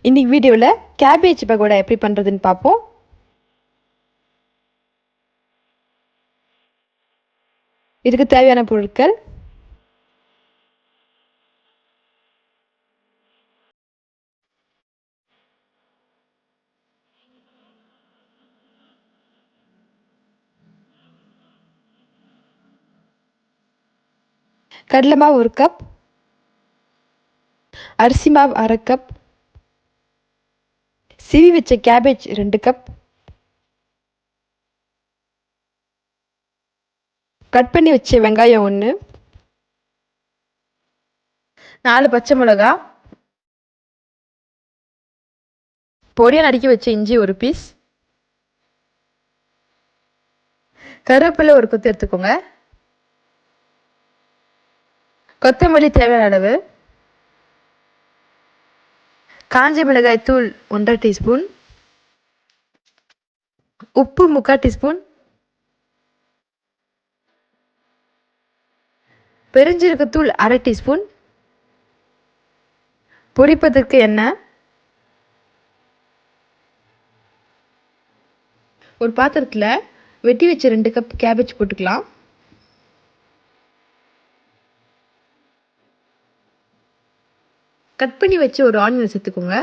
இன்னைக்கு வீடியோவில் கேபேஜ் பகோடா எப்படி பண்ணுறதுன்னு பார்ப்போம். இதுக்கு தேவையான பொருட்கள்: கடலை மாவு 1 கப், அரிசி மாவு 1/2 கப், சீவி வச்ச கேபேஜ் 2 கப், கட் பண்ணி வச்ச வெங்காயம் 1, 4 பச்சை மிளகா, பொடியாக நறுக்கி வச்ச இஞ்சி 1 பீஸ், கருவேப்பிலை 1 கொத்து எடுத்துக்கோங்க, கொத்தமல்லி தேவையான அளவு, காஞ்ச மிளகாய் தூள் 1/2 டீஸ்பூன், உப்பு 3/4 டீஸ்பூன், பெருஞ்சீரகத்தூள் 1/2 டீஸ்பூன், பொரிப்பதற்கு எண்ணெய், ஒரு பாத்திரத்தில் வெட்டி வச்ச 2 கப் கேபேஜ் போட்டுக்கலாம். கட் பண்ணி வச்சு ஒரு ஆனியன் சேர்த்துக்கோங்க.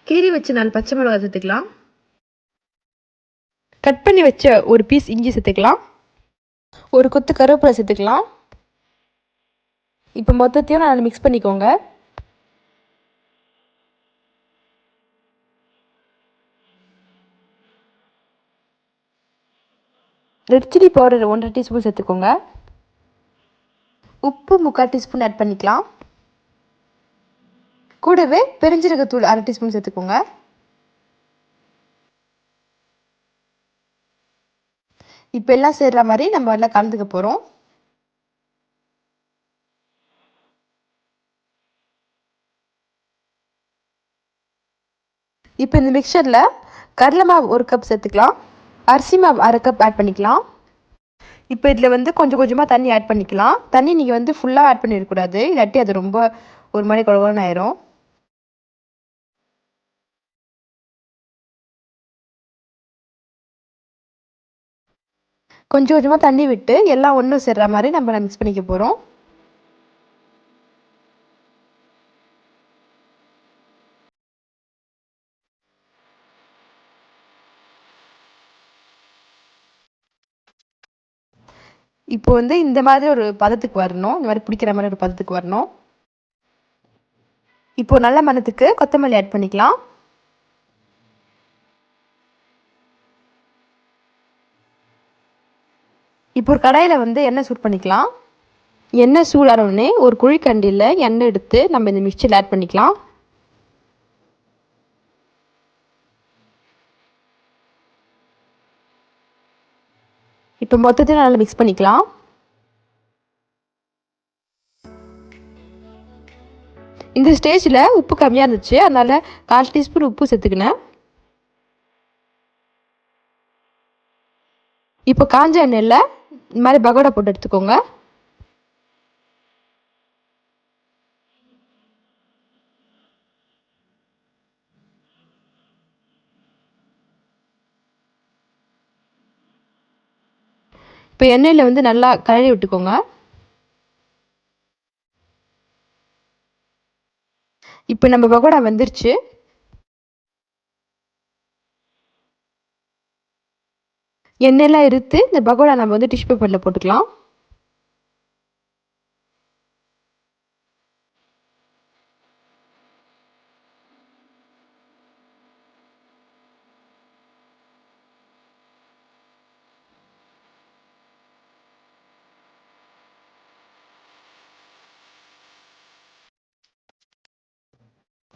கீறி வச்சு 4 பச்சை மிளகாய் சேர்த்துக்கலாம். கட் பண்ணி வச்ச ஒரு பீஸ் இஞ்சி சேர்த்துக்கலாம். ஒரு கொத்து கருவேப்பிலை சேர்த்துக்கலாம். இப்போ மொத்தத்தையும் நான் மிக்ஸ் பண்ணிக்கோங்க. ரெட் சில்லி பவுடர் 1/2 டீஸ்பூன் சேர்த்துக்கோங்க. உப்பு 3/4 டீஸ்பூன் ஆட் பண்ணிக்கலாம். கூடவே பெருஞ்சீரகத்தூள் 1/2 டீஸ்பூன் சேர்த்துக்கோங்க. இப்போ எல்லாம் சேர்ற மாதிரி நம்ம எல்லாம் கலந்துக்க போகிறோம். இப்போ இந்த மிக்சரில் கடலை மாவு 1 கப் சேர்த்துக்கலாம். அரிசி மாவு 1/2 கப் ஆட் பண்ணிக்கலாம். இப்போ இதில் கொஞ்சம் கொஞ்சமாக தண்ணி ஆட் பண்ணிக்கலாம். தண்ணி நீங்கள் ஃபுல்லாக ஆட் பண்ணிடக்கூடாது, இல்லாட்டி அது ரொம்ப ஒரு மாதிரி குழகுன்னு ஆயிரும். கொஞ்சம் கொஞ்சமாக தண்ணி விட்டு எல்லாம் ஒன்றும் சேர்ற மாதிரி நம்ம மிக்ஸ் பண்ணிக்க போகிறோம். இப்போ இந்த மாதிரி ஒரு பதத்துக்கு வரணும். இந்த மாதிரி பிடிக்கிற மாதிரி ஒரு பதத்துக்கு வரணும். இப்போ நல்ல மணத்துக்கு கொத்தமல்லி ஆட் பண்ணிக்கலாம். இப்போ ஒரு கடாயில் எண்ணெய் சூட் பண்ணிக்கலாம். எண்ணெய் சூடான உடனே ஒரு குழிக்கண்டியில் எண்ணெய் எடுத்து நம்ம இந்த மிக்சரில் ஆட் பண்ணிக்கலாம். இப்போ மொத்தத்தையும் நல்லா மிக்ஸ் பண்ணிக்கலாம். இந்த ஸ்டேஜில் உப்பு கம்மியாக இருந்துச்சு, அதனால் 1/4 டீஸ்பூன் உப்பு சேர்த்துக்கினேன். இப்போ காஞ்ச எண்ணெயில் இந்த மாதிரி பகோடா போட்டு எடுத்துக்கோங்க. இப்போ எண்ணெயில் நல்லா கழுவி விட்டுக்கோங்க. இப்போ நம்ம பகோடா வந்துருச்சு. எண்ணெயெல்லாம் எடுத்து இந்த பகோடா நம்ம டிஷ்யூ பேப்பரில் போட்டுக்கலாம்.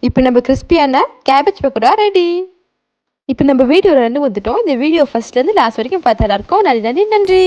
இப்போ நம்ம கிறிஸ்பியான கேபேஜ் பக்கோடா ரெடி. இப்போ நம்ம வீடியோவில் வந்துட்டோம். இந்த வீடியோ ஃபர்ஸ்ட்லேருந்து லாஸ்ட் வரைக்கும் பார்த்தா எல்லாருக்கும் நன்றி.